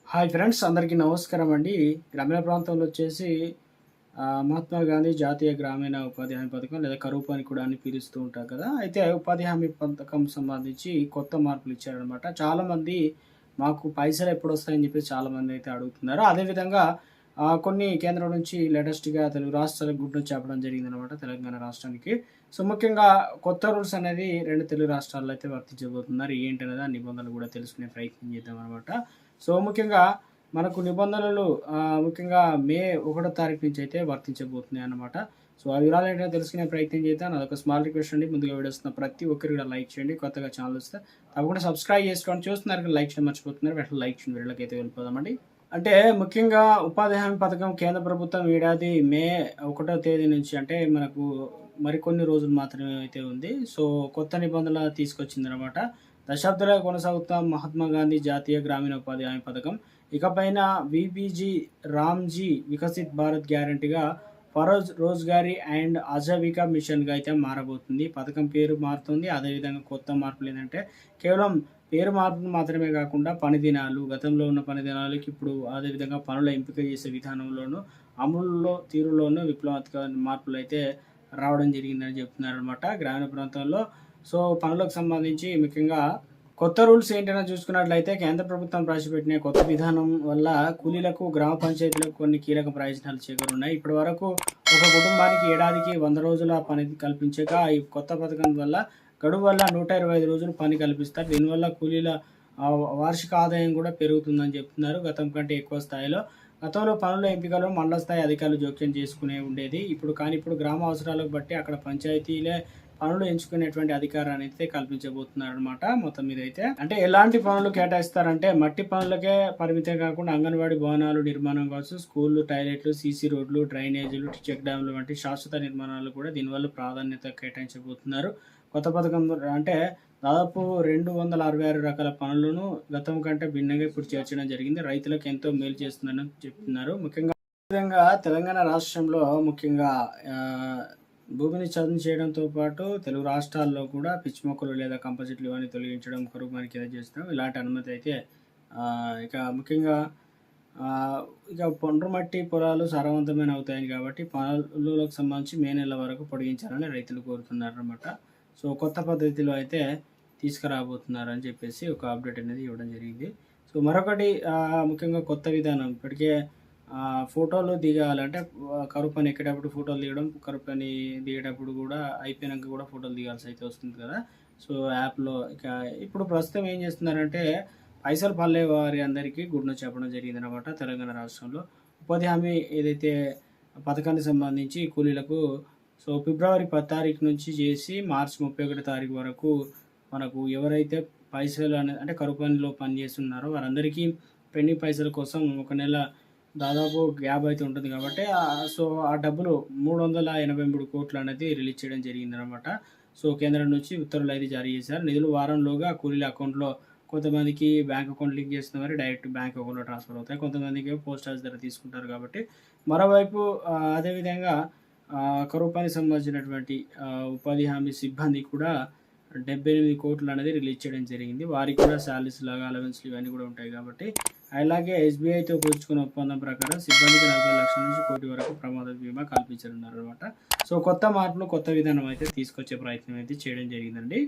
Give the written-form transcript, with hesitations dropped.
Hi friends, అందరికీ నమస్కారం అండి. గ్రామీణ ప్రాంతంలో వచ్చేసి మహాత్మా గాంధీ జాతీయ గ్రామీణ ఉపాధి హామీ పథకం లేదా కరువు పని కూడా అని పిలుస్తూ ఉంటారు కదా! అయితే ఉపాధి హామీ పథకం సంబంధించి కొత్త మార్పులు ఇచ్చారనమాట. చాలామంది మాకు పైసలు ఎప్పుడొస్తాయని చెప్పేసి చాలామంది అయితే అడుగుతున్నారు. అదేవిధంగా కొన్ని కేంద్రం నుంచి లేటెస్ట్‌గా తెలుగు రాష్ట్రాలకు గుడ్డు చెప్పడం జరిగిందనమాట, తెలంగాణ రాష్ట్రానికి. సో, ముఖ్యంగా కొత్త రూల్స్ అనేది 2 తెలుగు రాష్ట్రాల్లో అయితే వర్తించబోతున్నారు. ఏంటనేది ఆ నిబంధనలు కూడా తెలుసుకునే ప్రయత్నం చేద్దామనమాట. సో, ముఖ్యంగా మనకు నిబంధనలు ముఖ్యంగా మే 1 తారీఖు నుంచి అయితే వర్తించబోతున్నాయన్నమాట. సో, ఆ వివరాలేంటో తెలుసుకునే ప్రయత్నం చేద్దాం. నాదొక స్మాల్ రిక్వెస్ట్ అండి. ముందుగా వీడియో వస్తున్న ప్రతి ఒక్కరు కూడా లైక్ చేయండి. కొత్తగా ఛానల్ వస్తే తప్పకుండా సబ్స్క్రైబ్ చేసుకోండి. చూస్తున్నారు కానీ లైక్ చేయడం మర్చిపోతున్నారు. వెంటనే లైక్ చేయండి. వీడియోలకైతే వెళ్ళిపోదామండి. అంటే ముఖ్యంగా ఉపాధి హామీ పథకం కేంద్ర ప్రభుత్వం ఏడాది మే 1వ తేదీ నుంచి అంటే మనకు మరికొన్ని రోజులు మాత్రమే అయితే ఉంది. సో, కొత్త నిబంధనలు తీసుకొచ్చిందనమాట. దశాబ్దాలుగా కొనసాగుతున్న మహాత్మా గాంధీ జాతీయ గ్రామీణ ఉపాధి హామీ పథకం ఇకపైన బీబీజీ రామ్జీ వికసిత్ భారత్ గ్యారంటీగా ఫరోజ్ రోజ్గారీ అండ్ ఆజీవికా మిషన్గా అయితే మారబోతుంది. పథకం పేరు మారుతుంది. అదేవిధంగా కొత్త మార్పులు ఏంటంటే కేవలం పేరు మార్పులు మాత్రమే కాకుండా పని దినాలు, గతంలో ఉన్న పని దినాలకి ఇప్పుడు అదేవిధంగా పనుల ఎంపిక చేసే విధానంలోనూ, అమలులో తీరులోనూ విప్లవాత్మక మార్పులు అయితే రావడం జరిగిందని చెప్తున్నారనమాట గ్రామీణ ప్రాంతంలో. సో, పనులకు సంబంధించి ముఖ్యంగా కొత్త రూల్స్ ఏంటనో చూసుకున్నట్లయితే కేంద్ర ప్రభుత్వం ప్రవేశపెట్టిన కొత్త విధానం వల్ల కూలీలకు, గ్రామ పంచాయతీలకు కొన్ని కీలక ప్రయోజనాలు చేకూరున్నాయి. ఇప్పటి వరకు ఒక కుటుంబానికి ఏడాదికి 100 రోజుల పని కల్పించక ఈ కొత్త పథకం వల్ల గడువు వల్ల 125 రోజులు పని కల్పిస్తారు. దీనివల్ల కూలీల వార్షిక ఆదాయం కూడా పెరుగుతుందని చెప్తున్నారు. గతం కంటే ఎక్కువ స్థాయిలో. గతంలో పనుల ఎంపికలో మండల స్థాయి అధికారులు జోక్యం చేసుకునే ఉండేది. ఇప్పుడు గ్రామ అవసరాలకు బట్టి అక్కడ పంచాయతీలే పనులు ఎంచుకునేటువంటి అధికారాన్ని అయితే కల్పించబోతున్నారనమాట. మొత్తం మీద అయితే అంటే ఎలాంటి పనులు కేటాయిస్తారంటే మట్టి పనులకే పరిమితం కాకుండా అంగన్వాడీ భవనాలు నిర్మాణం కావచ్చు, స్కూళ్ళు, టాయిలెట్లు, సీసీ రోడ్లు, డ్రైనేజీలు, చెక్ డ్యామ్లు వంటి శాశ్వత నిర్మాణాలు కూడా దీనివల్ల ప్రాధాన్యత కేటాయించబోతున్నారు. కొత్త పథకం అంటే దాదాపు 266 రకాల పనులను గతం కంటే భిన్నంగా ఇప్పుడు చేర్చడం జరిగింది. రైతులకు ఎంతో మేలు చేస్తుందని చెప్తున్నారు. ముఖ్యంగా తెలంగాణ రాష్ట్రంలో ముఖ్యంగా భూమిని చదును చేయడంతో పాటు తెలుగు రాష్ట్రాల్లో కూడా పిచ్చి మొక్కలు లేదా కంప చెట్లు ఇవన్నీ తొలగించడం, కరువు పని కింద చేస్తాం. ఇలాంటి అనుమతి అయితే ఇక ముఖ్యంగా ఇక ఒండ్రు మట్టి పొలాలు సారవంతమైన అవుతాయని కాబట్టి పనులకు సంబంధించి మే నెల వరకు పొడిగించాలని రైతులు కోరుతున్నారన్నమాట. సో, కొత్త పద్ధతిలో అయితే తీసుకురాబోతున్నారని చెప్పేసి ఒక అప్డేట్ అనేది ఇవ్వడం జరిగింది. సో, మరొకటి ముఖ్యంగా కొత్త విధానం ఇప్పటికే ఫోటోలు దిగాలంటే కరువు పని ఎక్కేటప్పుడు ఫోటోలు దిగడం, కరువు పని దిగేటప్పుడు కూడా అయిపోయినాక కూడా ఫోటోలు దిగాల్సి అయితే వస్తుంది కదా! సో, యాప్‌లో ఇక ఇప్పుడు ప్రస్తుతం ఏం చేస్తున్నారంటే పైసలు పల్లే వారి అందరికీ గుడ్‌ను చెప్పడం జరిగిందనమాట తెలంగాణ రాష్ట్రంలో. ఉపాధి హామీ ఏదైతే పథకానికి సంబంధించి కూలీలకు సో, ఫిబ్రవరి 10 తారీఖు నుంచి చేసి మార్చి 31 తారీఖు వరకు మనకు ఎవరైతే పైసలు అంటే కరువు పనిలో పని చేస్తున్నారో వారందరికీ పెండింగ్ పైసల కోసం ఒక నెల దాదాపు గ్యాప్ అయితే ఉంటుంది కాబట్టి సో, ఆ డబ్బులు 383 కోట్లు అనేది రిలీజ్ చేయడం జరిగిందనమాట. సో, కేంద్రం నుంచి ఉత్తర్వులు అయితే జారీ చేశారు. నిధులు వారంలోగా కూలీల అకౌంట్‌లో కొంతమందికి బ్యాంక్ అకౌంట్ లింక్ చేస్తున్న వారు డైరెక్ట్ బ్యాంక్ అకౌంట్‌లో ట్రాన్స్‌ఫర్ అవుతాయి. కొంతమందికి పోస్ట్ ఆఫీస్ దగ్గర తీసుకుంటారు కాబట్టి. మరోవైపు అదేవిధంగా కరువు పనికి సంబంధించినటువంటి ఉపాధి హామీ సిబ్బంది కూడా 78 కోట్లు అనేది రిలీజ్ చేయడం జరిగింది. వారికి కూడా సాలరీస్ లాగా అలవెన్స్‌లు ఇవన్నీ కూడా ఉంటాయి కాబట్టి. అలాగే ఎస్‌బీఐతో కుదుర్చుకున్న ఒప్పందం ప్రకారం సిబ్బందికి 40 లక్షల నుంచి కోటి వరకు ప్రమాద బీమా కల్పించనున్నారనమాట. సో, కొత్త మార్పులు, కొత్త విధానం అయితే తీసుకొచ్చే ప్రయత్నం అయితే చేయడం జరిగిందండి.